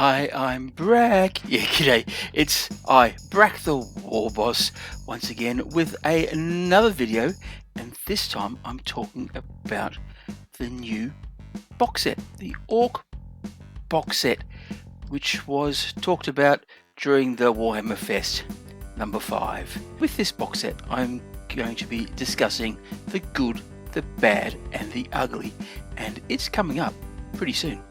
Hi, I'm Brak. Yeah, g'day. It's I, Brak the War Boss, once again with another video, and this time I'm talking about the new box set, the Ork box set, which was talked about during the Warhammer Fest number 5. With this box set, I'm going to be discussing the good, the bad, and the ugly, and it's coming up pretty soon.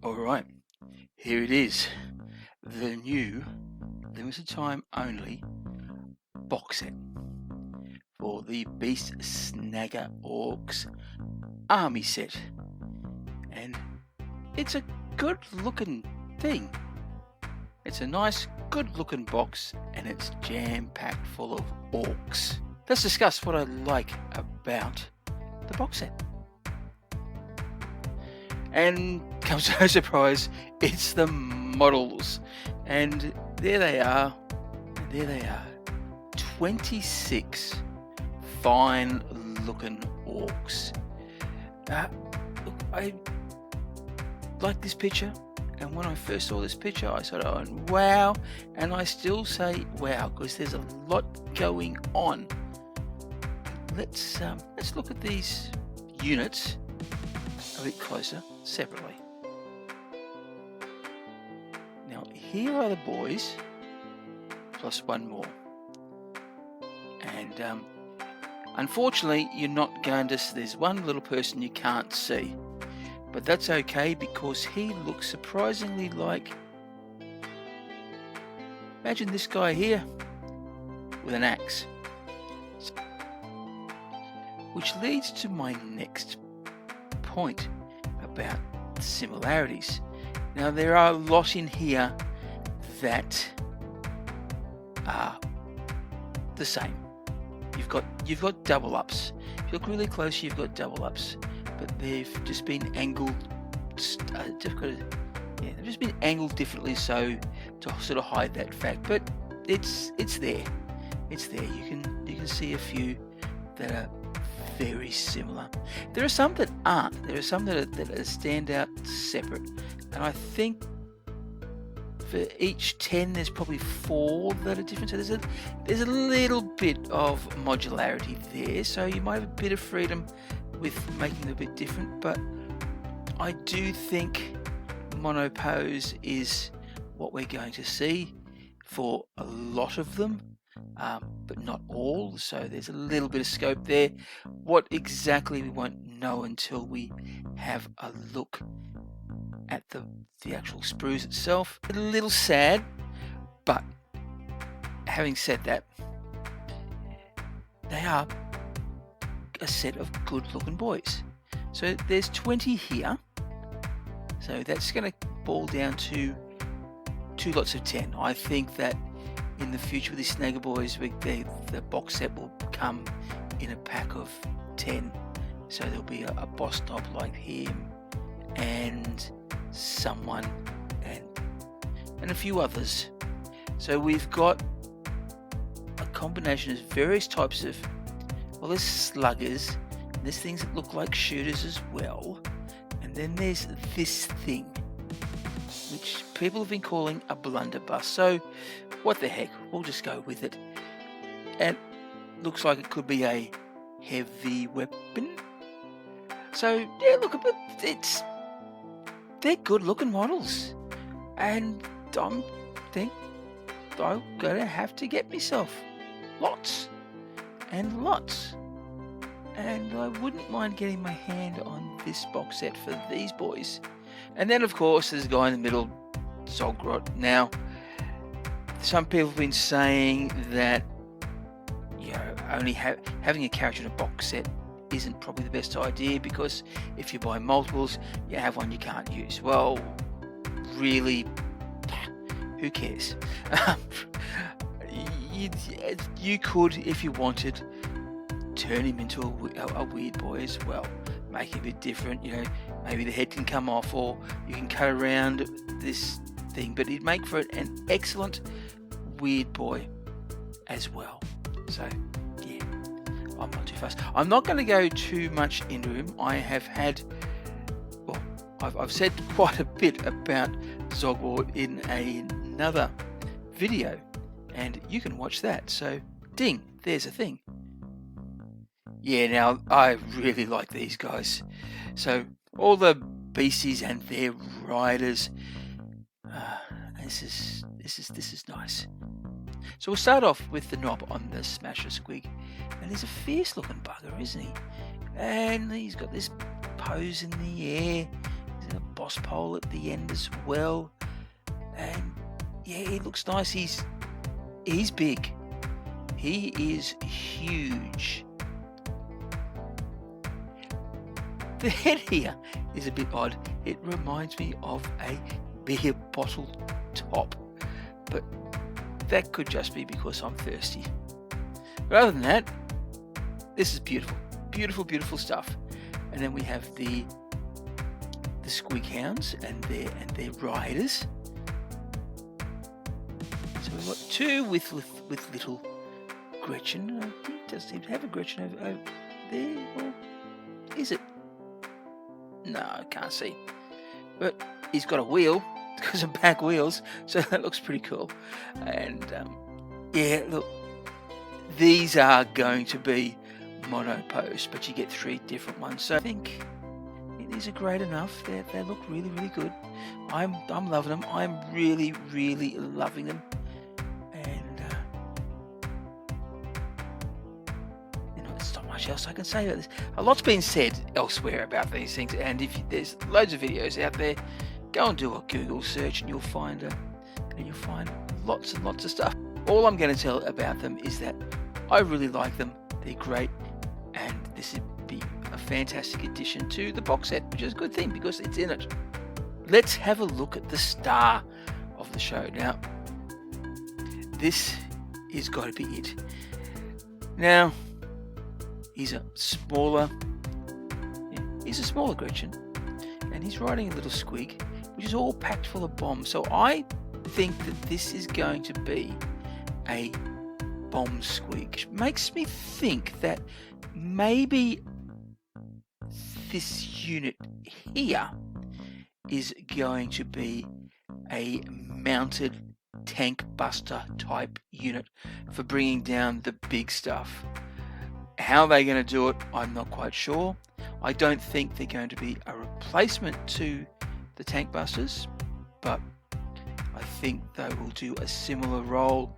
Alright, here it is, the new limited time only box set for the Beast SNAGGA Orks army set, and it's a good looking thing. It's a nice good looking box, and it's jam packed full of orks. Let's discuss what I like about the box set. And comes no surprise, it's the models, and there they are, 26 fine looking orks. Look, I like this picture, and when I first saw this picture I sort of went wow, and I still say wow because there's a lot going on. Let's look at these units a bit closer separately. Now here are the boys plus one more, and unfortunately you're not going to, there's one little person you can't see, but that's okay because he looks surprisingly like, imagine this guy here with an axe, which leads to my next point about the similarities. Now there are a lot in here that are the same. You've got double ups. If you look really close, you've got double ups, but they've just been angled. They've just been angled differently, so to sort of hide that fact. But it's there. It's there. You can see a few that are very similar. There are some that aren't. There are some that stand out separate, and I think for each 10 there's probably 4 that are different. So there's a little bit of modularity there, so you might have a bit of freedom with making them a bit different, but I do think monopose is what we're going to see for a lot of them, but not all, so there's a little bit of scope there. What exactly we won't know until we have a look at the actual sprues itself. A little sad, but having said that, they are a set of good looking boys. So there's 20 here, so that's going to boil down to 2 lots of 10. I think that in the future with these SNAGGA boys, the box set will come in a pack of 10. So there'll be a boss knob like him, and someone, and a few others. So we've got a combination of various types of, well, there's sluggers, and there's things that look like shooters as well, and then there's this thing which people have been calling a blunderbuss. So what the heck, we'll just go with it. And looks like it could be a heavy weapon. So yeah, look, they're good looking models, and I'm gonna have to get myself lots and lots, and I wouldn't mind getting my hand on this box set for these boys. And then of course there's a guy in the middle, Zogrot. Now some people have been saying that, you know, only having a character in a box set isn't probably the best idea, because if you buy multiples you have one you can't use. Well, really, who cares? You could, if you wanted, turn him into a weird boy as well. make it a bit different. You know, maybe the head can come off, or you can cut around this thing, but it'd make for an excellent weird boy as well. So yeah, I'm not too fussed. I'm not going to go too much into him. I have had, well, I've said quite a bit about Zogwart in another video, and you can watch that. So ding, there's a thing. Yeah, now I really like these guys. So all the beasties and their riders. This is nice. So we'll start off with the knob on the Smasher Squig, and he's a fierce looking bugger, isn't he? And he's got this pose in the air. There's a boss pole at the end as well, and yeah, he looks nice. He's big. He is huge. The head here is a bit odd. It reminds me of a beer bottle top, but that could just be because I'm thirsty. But other than that, this is beautiful, beautiful, beautiful stuff. And then we have the Squig Hounds and their riders. So we've got two with little Gretchen. He does seem to have a Gretchen over there, or is it? No, I can't see. But he's got a wheel, because of back wheels, so that looks pretty cool. And yeah, look, these are going to be mono post, but you get 3 different ones. So I think these are great enough. They look really, really good. I'm loving them. I'm really, really loving them. And you know, there's not much else I can say about this. A lot's been said elsewhere about these things, and there's loads of videos out there. Go and do a Google search, and you'll find lots and lots of stuff. All I'm going to tell about them is that I really like them. They're great, and this would be a fantastic addition to the box set, which is a good thing because it's in it. Let's have a look at the star of the show. Now, this is got to be it. Now, he's a smaller Gretchen, and he's riding a little Squig, which is all packed full of bombs. So I think that this is going to be a bomb Squig, which makes me think that maybe this unit here is going to be a mounted tank buster type unit for bringing down the big stuff. How they're going to do it, I'm not quite sure. I don't think they're going to be a replacement to the tank busters, but I think they will do a similar role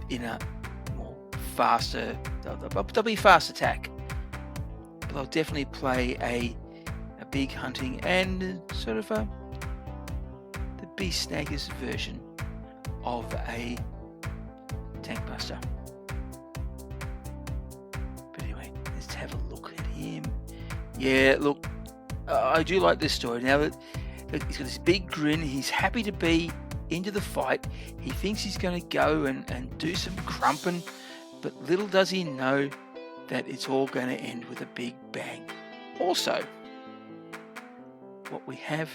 in a more faster, they'll be fast attack, but they'll definitely play a big hunting and sort of the Beast Snaggers version of a tank buster. But anyway, let's have a look at him. Yeah, look, I do like this story. Now that he's got this big grin, he's happy to be into the fight. He thinks he's going to go and do some crumping, but little does he know that it's all going to end with a big bang. Also, what we have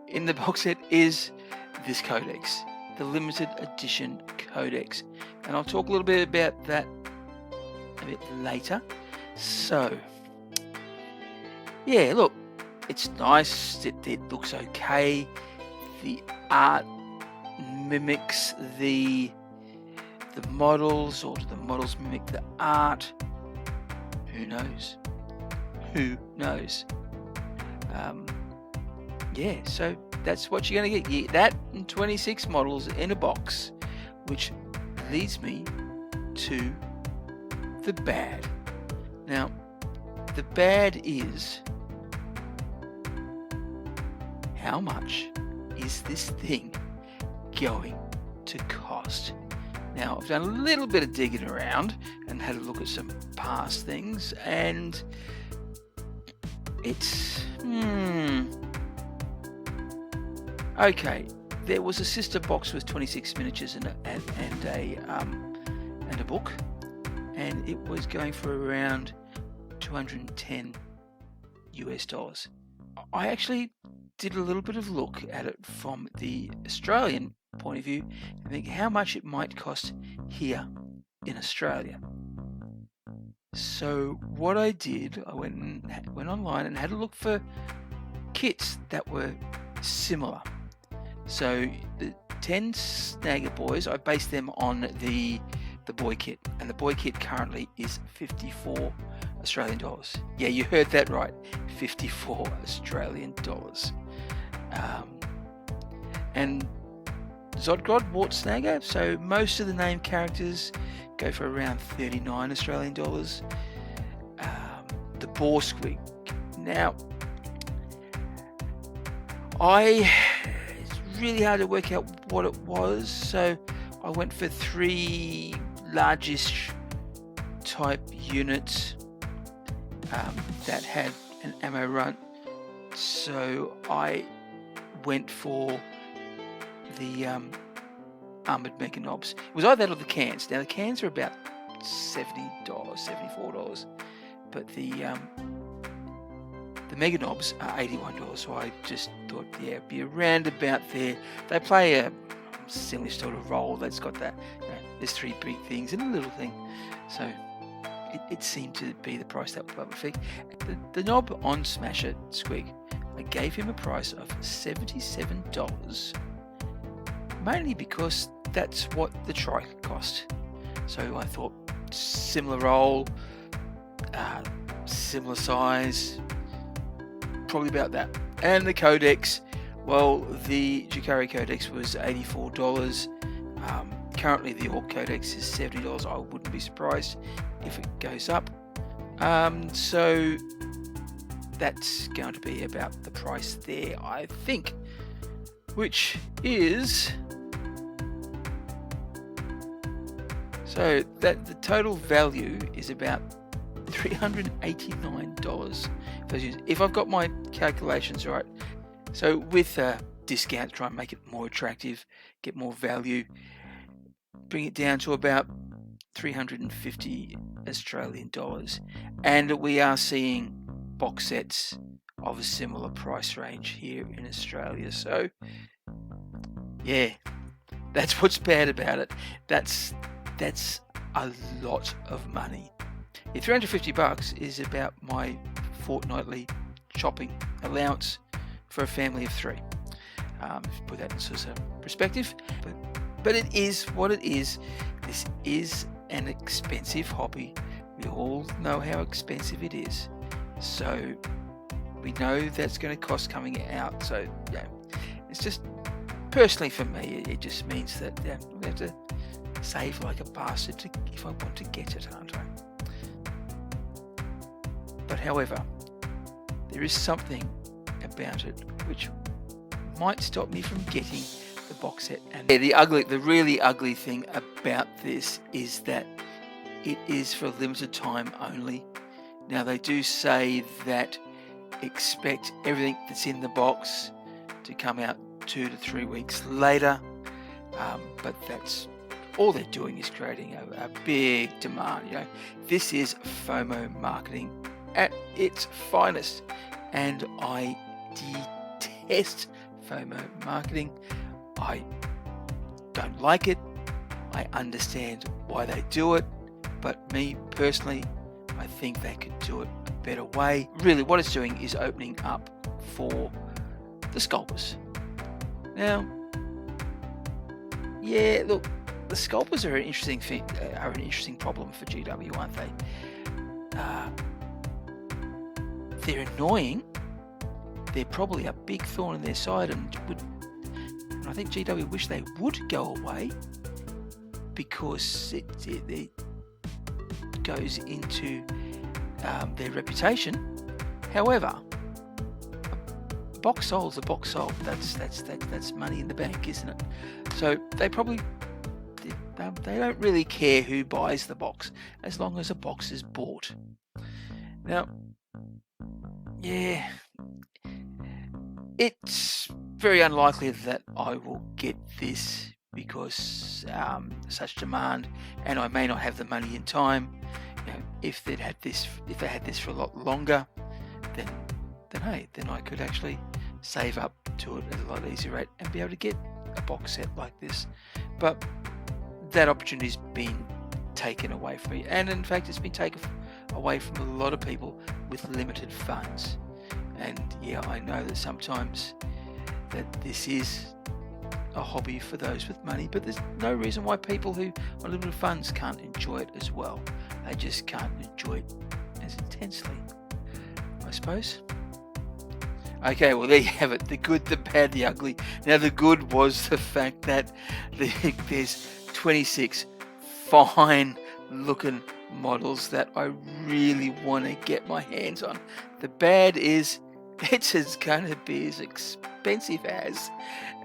in the box set is this Codex, the limited edition Codex, and I'll talk a little bit about that a bit later. So yeah, look, it's nice, it looks okay, the art mimics the models, or do the models mimic the art? Who knows? Yeah, so that's what you're going to get. Yeah, that and 26 models in a box, which leads me to the bad. Now, the bad is, how much is this thing going to cost? Now, I've done a little bit of digging around and had a look at some past things, and it's okay. There was a sister box with 26 miniatures and a book, and it was going for around 210 US dollars. I actually did a little bit of look at it from the Australian point of view and think how much it might cost here in Australia. So what I did, I went online and had a look for kits that were similar. So the 10 SNAGGA boys, I based them on the boy kit, and the boy kit currently is 54 Australian dollars. Yeah, you heard that right, 54 Australian dollars. And Zodgrod bought SNAGGA, so most of the named characters go for around 39 Australian dollars. The Boar Squig. Now, it's really hard to work out what it was, so I went for 3 largish type units that had an ammo run. So I went for the armored mega knobs. It was either that or the cans. Now the cans are about $70, $74, but the mega knobs are $81. So I just thought, yeah, it'd be around about there. They play a similar sort of role. That's got that. There's 3 big things and a little thing. So it seemed to be the price that would fit. The knob on Smasher Squig, I gave him a price of $77, mainly because that's what the trike cost. So I thought similar role, similar size, probably about that. And the Codex, well, the Jakari Codex was $84. Currently the Ork Codex is $70. I wouldn't be surprised if it goes up. So that's going to be about the price there, I think, which is, so that the total value is about $389 if I've got my calculations right. So with a discount, try and make it more attractive, get more value, bring it down to about 350 Australian dollars. And we are seeing box sets of a similar price range here in Australia. So yeah, that's what's bad about it. That's a lot of money. Yeah, $350 is about my fortnightly shopping allowance for a family of 3. Put that in sort of perspective, but it is what it is. This is an expensive hobby. We all know how expensive it is, so we know that's going to cost coming out. So yeah, it's just personally for me, it just means that we have to save like a bastard if I want to get it, aren't I? But however, there is something about it which might stop me from getting the box set. And yeah, the really ugly thing about this is that it is for a limited time only. Now they do say that expect everything that's in the box to come out 2 to 3 weeks later, but that's all they're doing is creating a big demand. You know, this is FOMO marketing at its finest, and I detest FOMO marketing. I don't like it. I understand why they do it, but me personally, I think they could do it a better way. Really, what it's doing is opening up for the scalpers. Now, yeah, look, the scalpers are an interesting thing, are an interesting problem for GW, aren't they? They're annoying. They're probably a big thorn in their side, and I think GW wish they would go away, because it goes into their reputation. However, a box sold is a box sold. That's money in the bank, isn't it? So they probably they don't really care who buys the box as long as a box is bought. Now, yeah, it's very unlikely that I will get this because such demand, and I may not have the money in time. You know, if they had this for a lot longer, then then hey, then I could actually save up to it at a lot easier rate and be able to get a box set like this. But that opportunity's been taken away from me, and in fact it's been taken away from a lot of people with limited funds. And yeah, I know that sometimes that this is a hobby for those with money, but there's no reason why people who on limited funds can't enjoy it as well. They just can't enjoy it as intensely, I suppose. Okay, well there you have it, the good, the bad, the ugly. Now the good was the fact that there's 26 fine looking models that I really want to get my hands on. The bad is it's going to be as expensive as,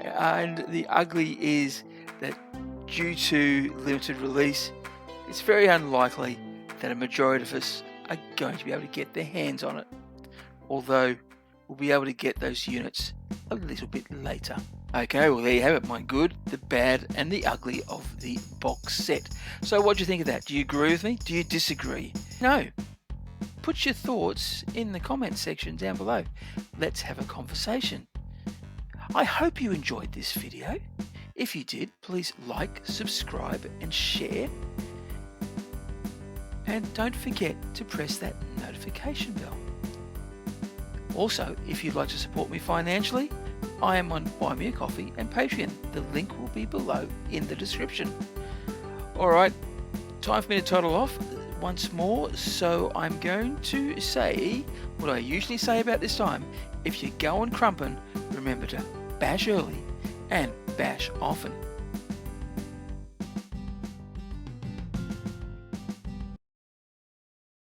and the ugly is that due to limited release, it's very unlikely that a majority of us are going to be able to get their hands on it, although we'll be able to get those units a little bit later. Okay, well there you have it, my good, the bad and the ugly of the box set. So what do you think of that? Do you agree with me? Do you disagree? No. Put your thoughts in the comment section down below. Let's have a conversation. I hope you enjoyed this video. If you did, please like, subscribe and share. And don't forget to press that notification bell. Also, if you'd like to support me financially, I am on Buy Me a Coffee and Patreon. The link will be below in the description. Alright, time for me to toddle off once more, so I'm going to say what I usually say about this time. If you're going crumpin', remember to bash early and bash often.